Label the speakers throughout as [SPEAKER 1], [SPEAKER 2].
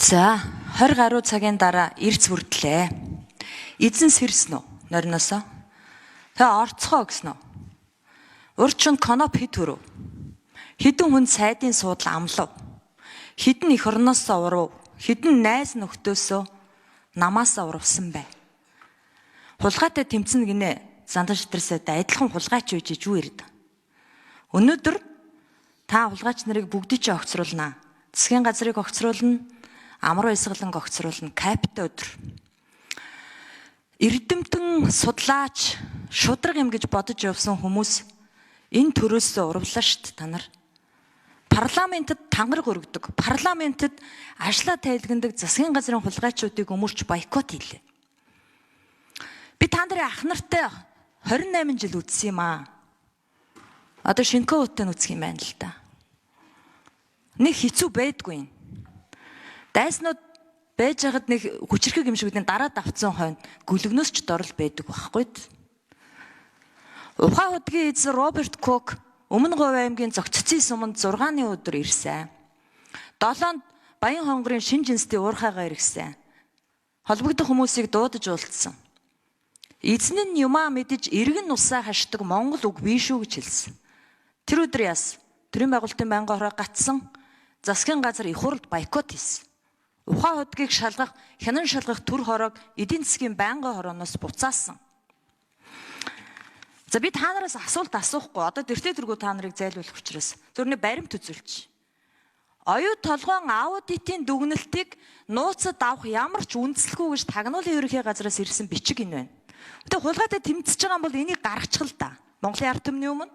[SPEAKER 1] За 20 гаруй цагийн дараа эрс бүрдлээ. Эзэн сэрсэн үү? Нориноосоо. Тэгээ орцгоо гэсэн үү? Урчин коноп хэд хүрв? Хэдэн хүн сайдын суудлаа амлав? Хэдэн эх орноосоо урав? Хэдэн найз нөхдөөсөө намаасаа урвсан бай? Хулгайтай тэмцэн гинэ зандан шитрсэдэ адилхан хулгайч үйж юу ирд? Өнөөдөр та хулгайч нарыг бүгдийг ч огцруулнаа. Засгийн газрыг огцруулна, амар баясгаланг огцруулна, капит өдөр. Эрдэмтэн судлаач, шудраг юм гэж бодож явсан хүмүүс энэ төрөөс урвлаа штт та нар. Парламентэд тангараг өргөдөг, парламентэд ажлаа тайлгнадаг засгийн газрын хулгайчуудыг өмөрч бойкот хийлээ. Би та нарын ах нартай 28 жил үдсэн юм аа. Одоо шинэхэн утаа үсэх юм байна л да. Нэг хэцүү байдгүй юм. Дайснууд байж хахад нэг хүчрхэг юм шиг үдэн дараад авцсан хойно гүлгнөөс ч дорл байдаг байхгүй. Ухаан хөдгийн эзэн Роберт Кок Өмнө Говь аймгийн зөгццийн суманд 6-ны өдөр ирсэн. 7-нд Баян хонгорын шин жинстэй уурхайгаа иргсэн. Холбогдох хүмүүсийг дуудаж уулзсан. Эзэн нь юмаа мэдэж эргэн усаа хашдаг монгол үг биш үү гэж хэлсэн. Тэр өдөр яс төрийн байгуулалтын байнгын хороо гатсан. Засгийн газар их хурлд бойкот хийсэн. Ухаан хөдгийг шалгах, хянан шалгах төр хороог эдийн засгийн байнгын хорооноос буцаасан. За би та нараас асуулт асуухгүй. Одоо дэртэй тэргүү та нарыг зайлуулах учраас зөвхөн баримт үзүүлчих. Оюу толгойн аудитын дүгнэлтийг нууцад авах ямар ч үндэслэхгүй гэж тагнуулын ерөнхий газраас ирсэн бичиг энэ байна. Гэтэ хулгайтай тэмцэж байгаа бол энийг гаргачих л да. Монголын ард түмний өмнө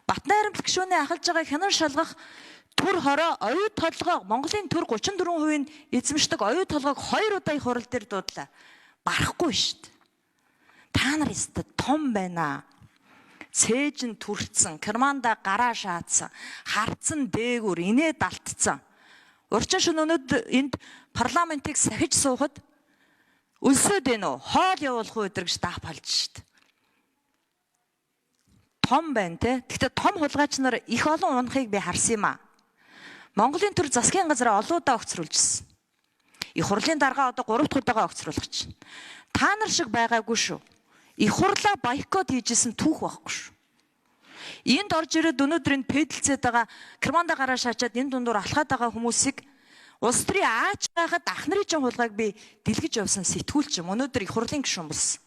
[SPEAKER 1] Батнайрамт гишүүний ахалж байгаа хянан шалгах төр хороо оюу толгой Монголын төр 34% эзэмшдэг оюу толгойг 2 удаа их хурал дээр дуудлаа. Барахгүй шүү дээ. Та нар өстө том байна. Цээж нь түрцсэн, керманда гараа шаацсан, харцсан дээгүр инээ далтцсан. Урчин шөнө өнөд энд парламентыг сахиж суухад өлсөд байна уу? Хоол явуулах уу гэж даапалж шүү дээ. Том байна те. Гэхдээ том хулгайч нар их олон унахыг би харсан юм а. Монголын төр засгийн газар олоодаа огцруулжсэн. Их хурлын дарга одоо 3 дахь удаага огцруулах чинь. Та нар шиг байгаагүй шүү. Их хурлаа бойкот хийжсэн түүх байхгүй шүү. Энд орж ирээд өнөөдөр энэ пэдэлцээд байгаа керманда гараа шаачаад энэ дундуур алхаад байгаа хүмүүсийг улс төрийн аач байхад ах нарын чинь хулгайг би дэлгэж явсан сэтгүүлч юм. Өнөөдөр их хурлын гишүүн болсон.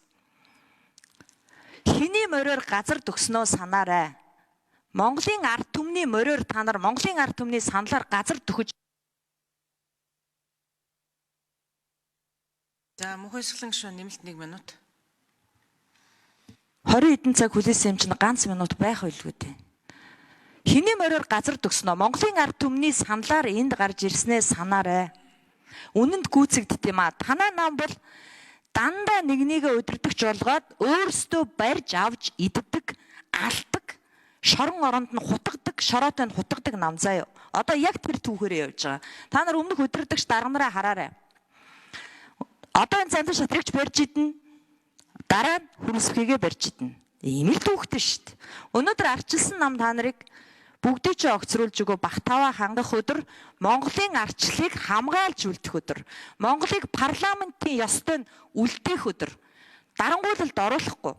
[SPEAKER 1] Хиний мориор газар төгснөө санаарай. Монголын ард түмний мориор та нар Монголын ард түмний саналаар газар төхөж.
[SPEAKER 2] За мөнх хэсгэлэн гишүүн нэмэлт 1 минут.
[SPEAKER 1] 20 хэдэн цаг хүлээсэн юм чинь ганц минут байх байлгүй дээ. Хиний мориор газар төгснөө Монголын ард түмний саналаар энд гарч ирснээ санаарай. Үнэнд гүйцэгддэт юм а. Танай нам бол дандаа нэгнийгээ удирдахч болгоод өөрсдөө барьж авч иддэг, алдаг, шорон оронд нь хутгадаг, шороотой нь хутгадаг нам заяа. Одоо яг тэр түүхээрээ явж байгаа. Та нар өмнөх удирдагч дарга нараа хараарай. Одоо энэ зандан шатрагч барьж идэнэ. Дараа нь хүрэлцвхийгээ барьж идэнэ. Ийм л түүхтэй шүү дээ. Өнөөдөр арчилсан нам та нарыг бүгдийг ч огцруулж өгөө Бахтаваа хангах өдөр, Монголын арчлалыг хамгаалж үлдэх өдөр, Монголыг парламентын ёстой нь үлдээх өдөр. Дарангуйлалд оруулахгүй.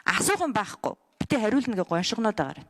[SPEAKER 1] Асуух юм байхгүй. Битээ хариулна гэж гоншигноод байгаа.